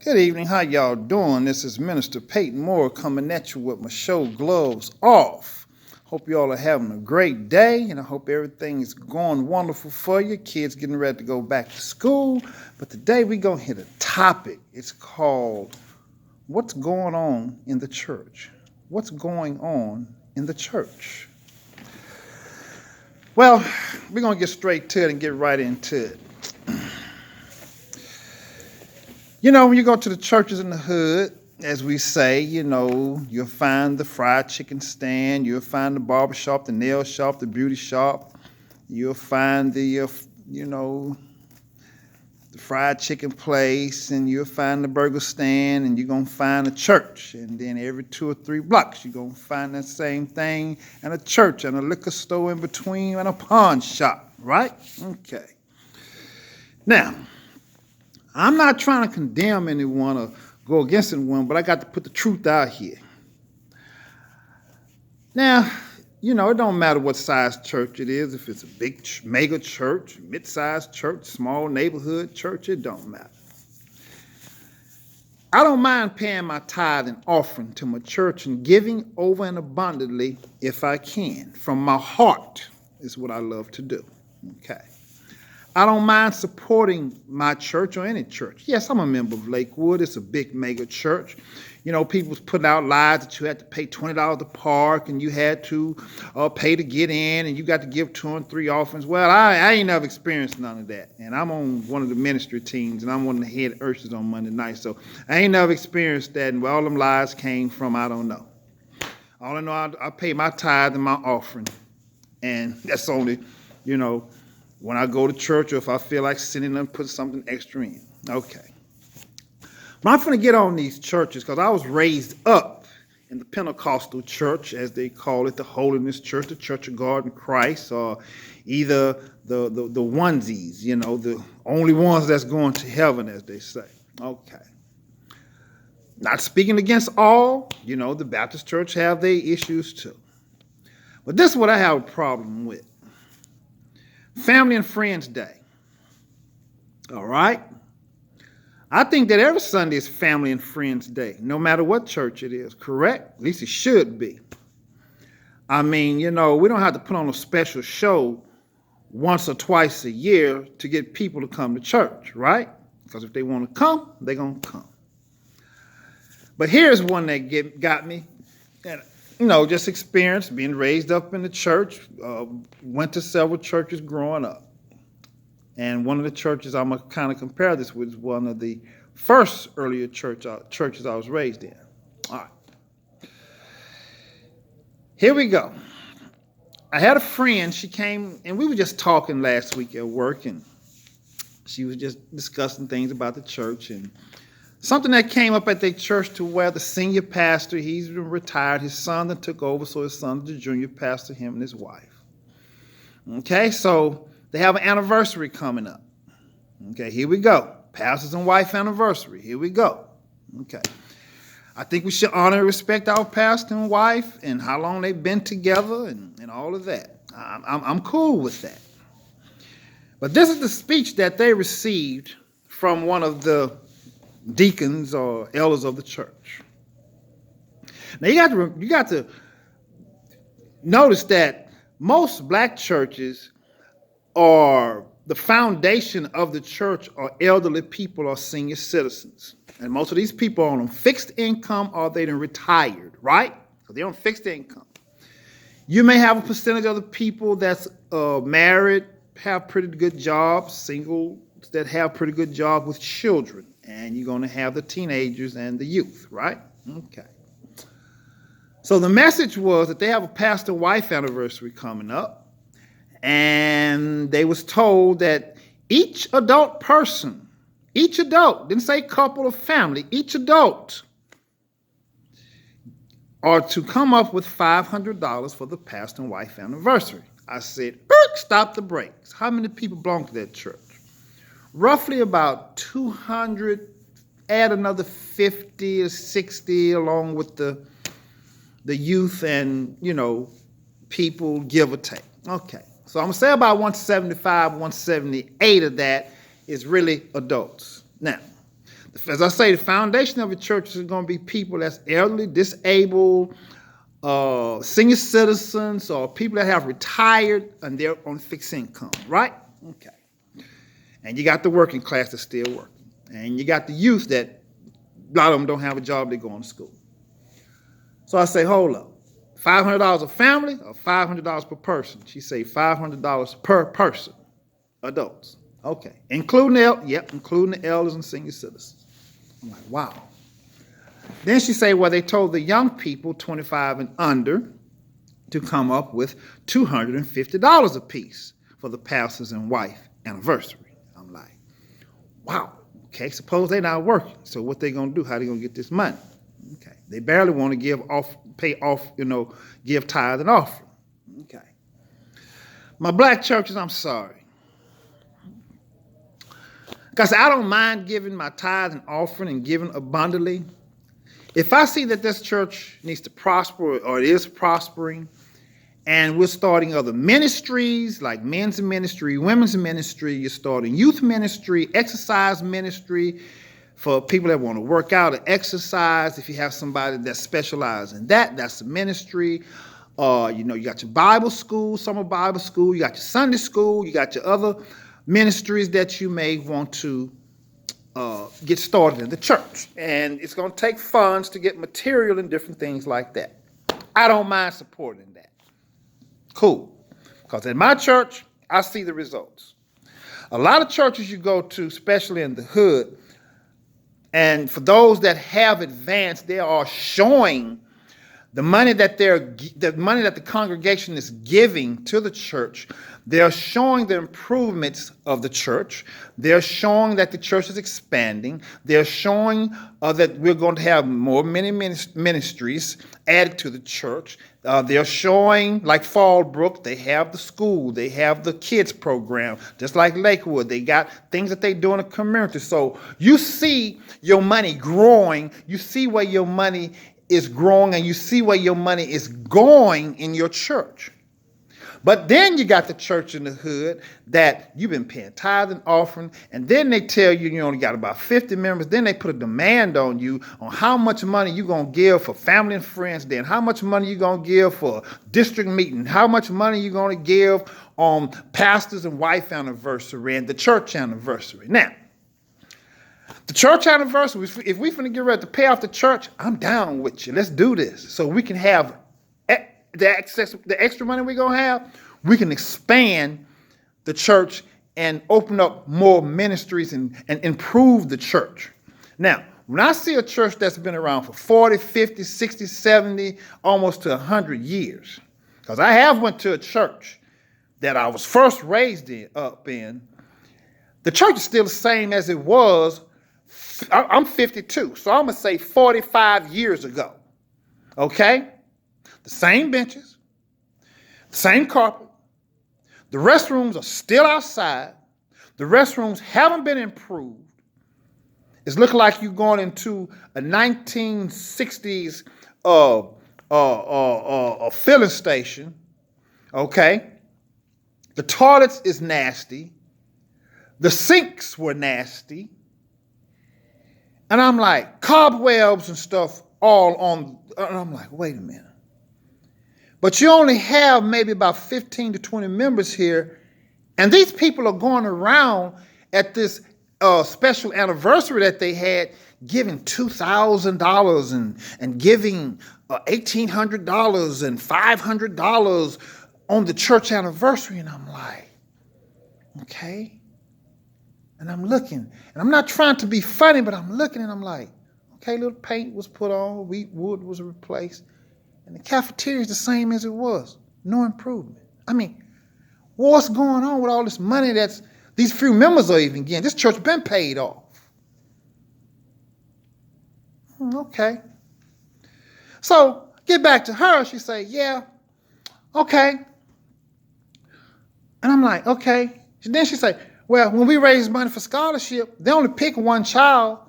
Good evening. How y'all doing? This is Minister Peyton Moore coming at you with my show Gloves Off. Hope y'all are having a great day, and I hope everything is going wonderful for you. Kids getting ready to go back to school. But today we're going to hit a topic. It's called What's Going On in the Church? What's going on in the church? Well, we're going to get straight to it and get right into it. You know, when you go to the churches in the hood, as we say, you'll find the fried chicken stand, you'll find the barber shop, the nail shop, the beauty shop, you'll find the fried chicken place, and you'll find the burger stand, and you're going to find a church. And then every 2 or 3 blocks, you're going to find that same thing, and a church, and a liquor store in between, and a pawn shop, right? Okay. Now, I'm not trying to condemn anyone or go against anyone, but I got to put the truth out here. Now, it don't matter what size church it is, if it's a big mega church, mid-sized church, small neighborhood church, it don't matter. I don't mind paying my tithe and offering to my church and giving over and abundantly if I can. From my heart is what I love to do. Okay. I don't mind supporting my church or any church. Yes, I'm a member of Lakewood. It's a big mega church. People was putting out lies that you had to pay $20 to park and you had to pay to get in and you got to give 2 and 3 offerings. Well, I ain't never experienced none of that. And I'm on one of the ministry teams and I'm one of the head ushers on Monday night. So I ain't never experienced that. And where all them lies came from, I don't know. All I know, I pay my tithe and my offering. And that's only, when I go to church or if I feel like sitting and put something extra in. Okay. But I'm going to get on these churches because I was raised up in the Pentecostal church, as they call it, the Holiness Church, the Church of God in Christ, or either the onesies, the only ones that's going to heaven, as they say. Okay. Not speaking against all, the Baptist church have their issues too. But this is what I have a problem with. Family and Friends Day. All right? I think that every Sunday is Family and Friends Day, no matter what church it is, correct? At least it should be. I mean, we don't have to put on a special show once or twice a year to get people to come to church, right? Because if they want to come, they're going to come. But here's one that got me. And just experience being raised up in the church, went to several churches growing up. And one of the churches I'm going to kind of compare this with is one of the first earlier churches I was raised in. All right. Here we go. I had a friend, she came, and we were just talking last week at work, and she was just discussing things about the church, and something that came up at their church to where the senior pastor, he's been retired, his son that took over, so his son's the junior pastor, him and his wife. Okay, so they have an anniversary coming up. Okay, here we go. Pastors and wife anniversary. Here we go. Okay. I think we should honor and respect our pastor and wife and how long they've been together and all of that. I'm cool with that. But this is the speech that they received from one of the deacons or elders of the church. Now you got to notice that most black churches are the foundation of the church are elderly people or senior citizens. And most of these people are on fixed income or they're retired, right? So they're on fixed income. You may have a percentage of the people that's married, have pretty good jobs, single that have pretty good job with children. And you're going to have the teenagers and the youth, right? Okay. So the message was that they have a pastor-wife anniversary coming up. And they was told that each adult person, didn't say couple or family, each adult are to come up with $500 for the pastor and wife anniversary. I said, stop the brakes. How many people belong to that church? Roughly about 200, add another 50 or 60 along with the youth and, people, give or take. Okay. So I'm going to say about 175, 178 of that is really adults. Now, as I say, the foundation of a church is going to be people that's elderly, disabled, senior citizens, or people that have retired and they're on fixed income, right? Okay. And you got the working class that's still working. And you got the youth that a lot of them don't have a job, they're going to school. So I say, hold up. $500 a family or $500 per person? She say $500 per person, adults. Okay. Including the elders and senior citizens. I'm like, wow. Then she say, well, they told the young people 25 and under to come up with $250 apiece for the pastor's and wife anniversary. I'm like, wow. Okay, suppose they're not working. So what they gonna do? How they gonna get this money? Okay, they barely want to give tithe and offering. Okay, my black churches, I'm sorry, because I don't mind giving my tithe and offering and giving abundantly. If I see that this church needs to prosper or it is prospering, and we're starting other ministries like men's ministry, women's ministry, you're starting youth ministry, exercise ministry for people that want to work out and exercise. If you have somebody that specializes in that, that's a ministry. You got your Bible school, summer Bible school, you got your Sunday school, you got your other ministries that you may want to get started in the church. And it's going to take funds to get material and different things like that. I don't mind supporting that. Cool. Because in my church, I see the results. A lot of churches you go to, especially in the hood, and for those that have advanced, they are showing the money that the congregation is giving to the church. They're showing the improvements of the church. They're showing that the church is expanding. They're showing that we're going to have many ministries added to the church. They're showing, like Fallbrook, they have the school, they have the kids program, just like Lakewood. They got things that they do in the community. So you see your money growing. You see where your money is growing, and you see where your money is going in your church. But then you got the church in the hood that you've been paying tithe and offering, and then they tell you you only got about 50 members. Then they put a demand on you on how much money you're going to give for family and friends day, and how much money you're going to give for district meeting, how much money you're going to give on pastor's and wife anniversary and the church anniversary. Now, the church anniversary, if we finna get ready to pay off the church, I'm down with you. Let's do this so we can have the extra money we're going to have. We can expand the church and open up more ministries and improve the church. Now, when I see a church that's been around for 40, 50, 60, 70, almost to 100 years, because I have went to a church that I was first raised up in, the church is still the same as it was. I'm 52, so I'm going to say 45 years ago. Okay? The same benches, the same carpet. The restrooms are still outside. The restrooms haven't been improved. It's looking like you're going into a 1960s filling station. Okay? The toilets is nasty. The sinks were nasty. And I'm like, cobwebs and stuff all on. And I'm like, wait a minute. But you only have maybe about 15 to 20 members here. And these people are going around at this special anniversary that they had, giving $2,000 and giving $1,800 and $500 on the church anniversary. And I'm like, okay. And I'm looking, and I'm not trying to be funny, but I'm looking and I'm like, okay, little paint was put on, wood was replaced, and the cafeteria is the same as it was. No improvement. I mean, what's going on with all this money that's these few members are even getting? This church been paid off. Okay. So get back to her. She say, yeah, okay. And I'm like, okay. Then she say, well, when we raise money for scholarship, they only pick one child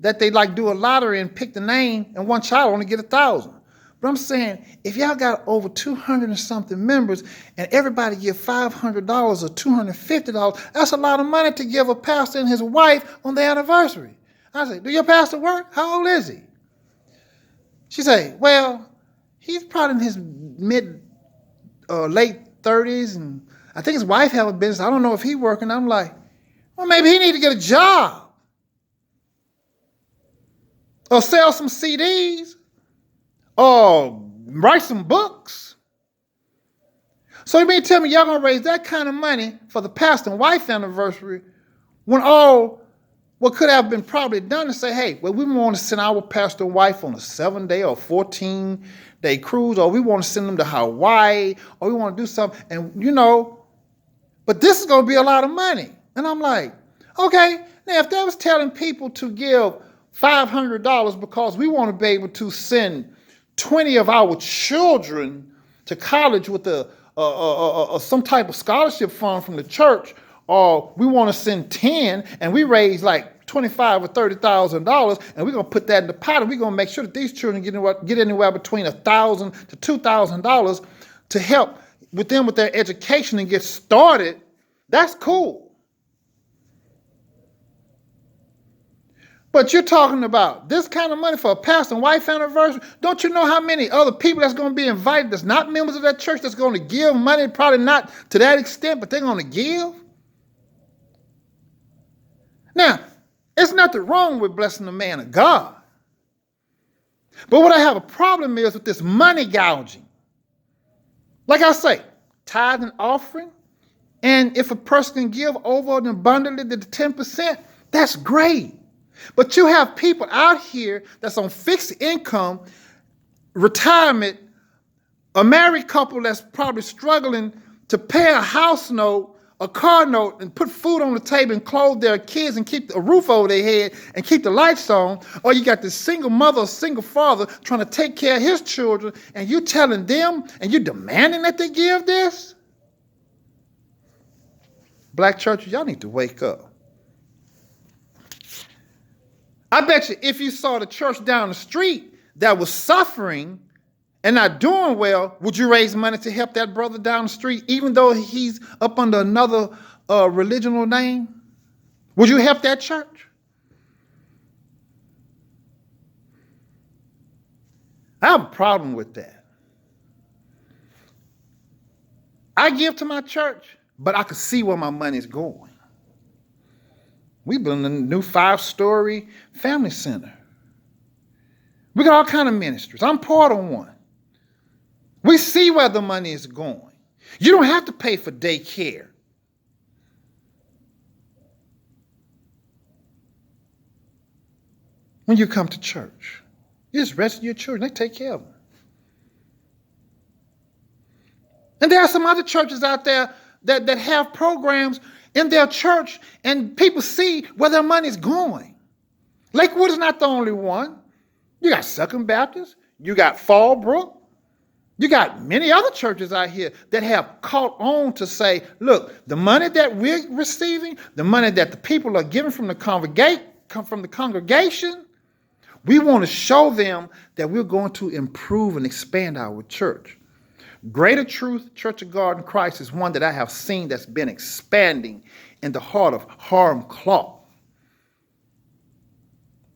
that they like do a lottery and pick the name, and one child only get 1,000. But I'm saying, if y'all got over 200 and something members and everybody give $500 or $250, that's a lot of money to give a pastor and his wife on their anniversary. I say, do your pastor work? How old is he? She say, well, he's probably in his late 30s, and I think his wife have a business. I don't know if he working. I'm like, well, maybe he need to get a job or sell some CDs or write some books. So you mean tell me y'all gonna raise that kind of money for the pastor and wife anniversary when all what could have been probably done is say, hey, well, we want to send our pastor and wife on a 7-day or 14-day cruise, or we want to send them to Hawaii, or we want to do something, and but this is going to be a lot of money. And I'm like, okay, now if they was telling people to give $500 because we want to be able to send 20 of our children to college with some type of scholarship fund from the church, or we want to send 10 and we raise like $25,000 or $30,000, and we're gonna put that in the pot, and we're gonna make sure that these children get anywhere between $1,000 to $2,000 to help with them with their education and get started. That's cool. But you're talking about this kind of money for a pastor and wife anniversary. Don't you know how many other people that's going to be invited that's not members of that church that's going to give money? Probably not to that extent, but they're going to give. Now, there's nothing wrong with blessing the man of God. But what I have a problem is with this money gouging. Like I say, tithe and offering, and if a person can give over and abundantly to the 10%, that's great. But you have people out here that's on fixed income, retirement, a married couple that's probably struggling to pay a house note, a car note, and put food on the table and clothe their kids and keep a roof over their head and keep the lights on. Or you got this single mother or single father trying to take care of his children, and you telling them and you demanding that they give this? Black churches, y'all need to wake up. I bet you if you saw the church down the street that was suffering and not doing well, would you raise money to help that brother down the street, even though he's up under another religional name? Would you help that church? I have a problem with that. I give to my church, but I can see where my money's going. We building a new 5-story family center. We got all kind of ministries. I'm part of one. We see where the money is going. You don't have to pay for daycare. When you come to church, you just rest your children. They take care of them. And there are some other churches out there that have programs in their church, and people see where their money's going. Lakewood is not the only one. You got Second Baptist, you got Fallbrook, you got many other churches out here that have caught on to say, look, the money that we're receiving, the money that the people are giving from the congregation, we want to show them that we're going to improve and expand our church. Greater Truth Church of God in Christ is one that I have seen that's been expanding in the heart of Harlem Clark.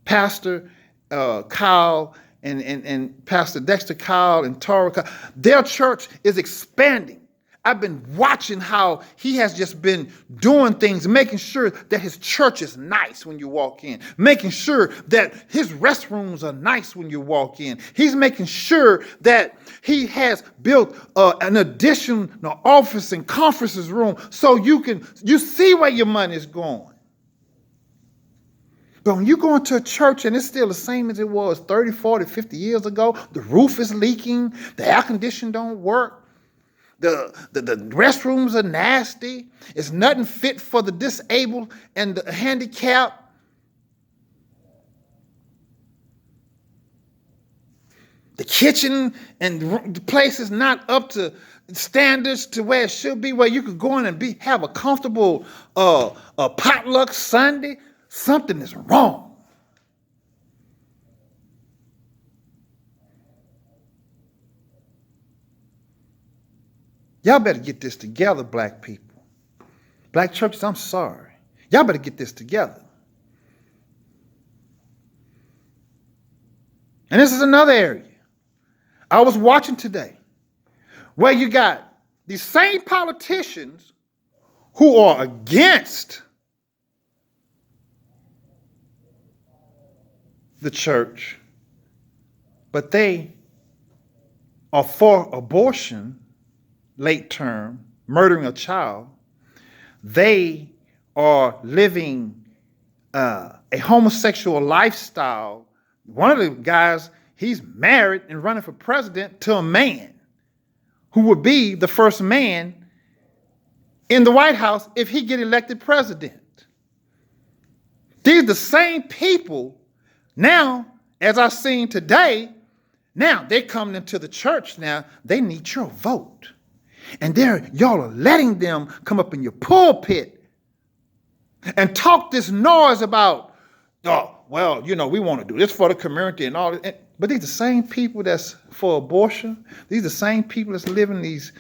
Pastor Kyle and Pastor Dexter Kyle and Tara Kyle, their church is expanding. I've been watching how he has just been doing things, making sure that his church is nice when you walk in, making sure that his restrooms are nice when you walk in. He's making sure that he has built an additional office and conferences room so you see where your money is going. But when you go into a church and it's still the same as it was 30, 40, 50 years ago, the roof is leaking, the air conditioning don't work, the restrooms are nasty. It's nothing fit for the disabled and the handicapped. The kitchen and the place is not up to standards to where it should be, where you could go in and have a comfortable potluck Sunday. Something is wrong. Y'all better get this together, black people. Black churches, I'm sorry. Y'all better get this together. And this is another area I was watching today where you got these same politicians who are against the church, but they are for abortion, late term, murdering a child. They are living a homosexual lifestyle. One of the guys, he's married and running for president to a man who would be the first man in the White House if he get elected president. These are the same people now, as I've seen today, now they're coming into the church now. They need your vote. And y'all are letting them come up in your pulpit and talk this noise about, oh, well, we want to do this for the community and all that. But these are the same people that's for abortion. These are the same people that's living these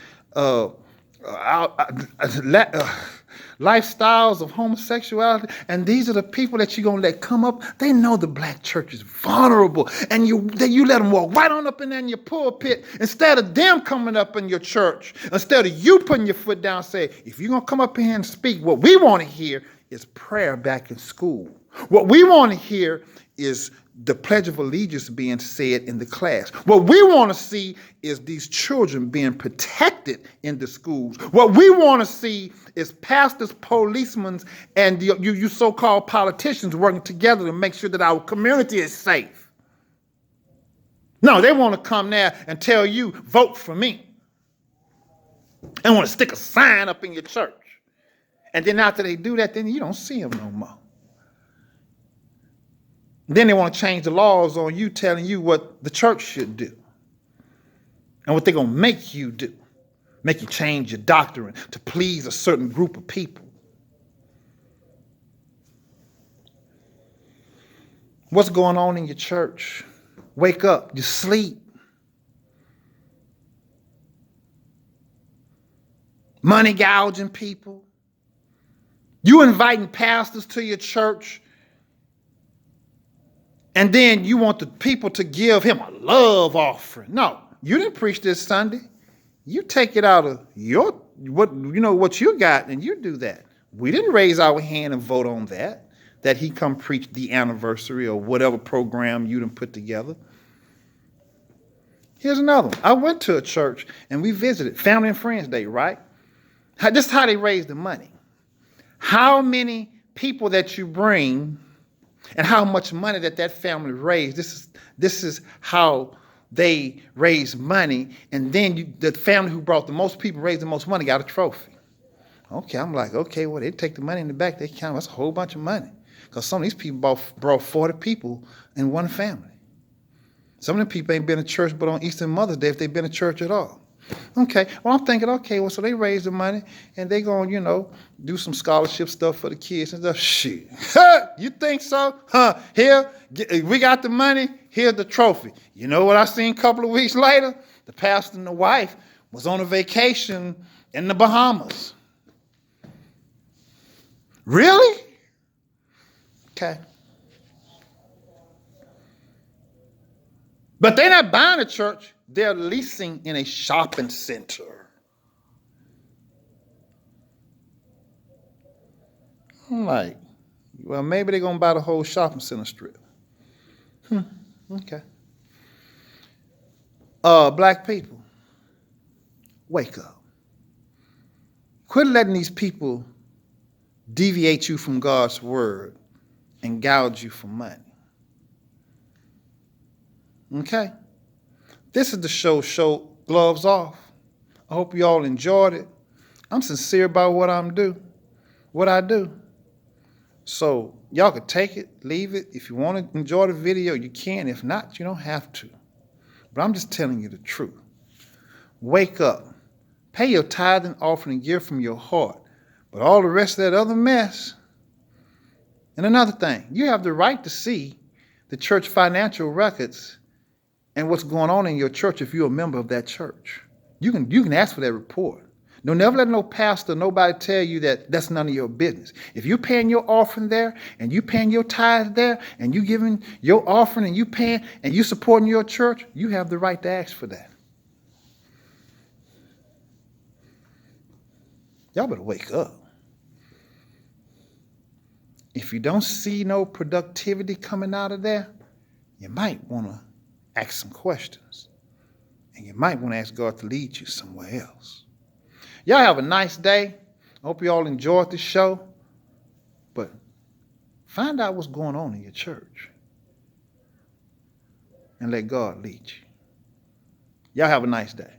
lifestyles of homosexuality. And these are the people that you're going to let come up. They know the black church is vulnerable. And you let them walk right on up in there in your pulpit instead of them coming up in your church. Instead of you putting your foot down and say, if you're going to come up here and speak, what we want to hear is prayer back in school. What we want to hear is the Pledge of Allegiance being said in the class. What we want to see is these children being protected in the schools. What we want to see is pastors, policemen, and you so-called politicians working together to make sure that our community is safe. No, they want to come there and tell you, vote for me. And want to stick a sign up in your church. And then after they do that, then you don't see them no more. Then they want to change the laws on you, telling you what the church should do and what they're going to make you do. Make you change your doctrine to please a certain group of people. What's going on in your church? Wake up. You sleep. Money gouging people. You inviting pastors to your church. And then you want the people to give him a love offering. No, you didn't preach this Sunday. You take it out of what you got, and you do that. We didn't raise our hand and vote on that he come preach the anniversary or whatever program you done put together. Here's another one. I went to a church and we visited Family and Friends Day, right? This is how they raise the money. How many people that you bring and how much money that family raised. This is how they raise money. And then the family who brought the most people, raised the most money, got a trophy. Okay, I'm like, okay, well, they take the money in the back. They count, that's a whole bunch of money. Because some of these people brought 40 people in one family. Some of the people ain't been to church but on Easter Mother's Day if they've been to church at all. Okay, well, I'm thinking, okay, well, so they raise the money and they going to, do some scholarship stuff for the kids and stuff. Shit. You think so? Here, we got the money. Here's the trophy. You know what I seen a couple of weeks later? The pastor and the wife was on a vacation in the Bahamas. Really? Okay. But they're not buying a church. They're leasing in a shopping center. I'm like, well, maybe they're going to buy the whole shopping center strip. Okay. Black people, wake up. Quit letting these people deviate you from God's word and gouge you for money. Okay? This is the show Gloves Off. I hope you all enjoyed it. I'm sincere about what I do. So y'all can take it, leave it. If you want to enjoy the video, you can. If not, you don't have to. But I'm just telling you the truth. Wake up. Pay your tithe and offering and give from your heart. But all the rest of that other mess. And another thing, you have the right to see the church financial records and what's going on in your church if you're a member of that church. You can ask for that report. Don't never let no pastor, nobody tell you that that's none of your business. If you're paying your offering there and you paying your tithe there and you giving your offering and you paying and you supporting your church, you have the right to ask for that. Y'all better wake up. If you don't see no productivity coming out of there, you might want to ask some questions. And you might want to ask God to lead you somewhere else. Y'all have a nice day. I hope you all enjoyed the show. But find out what's going on in your church. And let God lead you. Y'all have a nice day.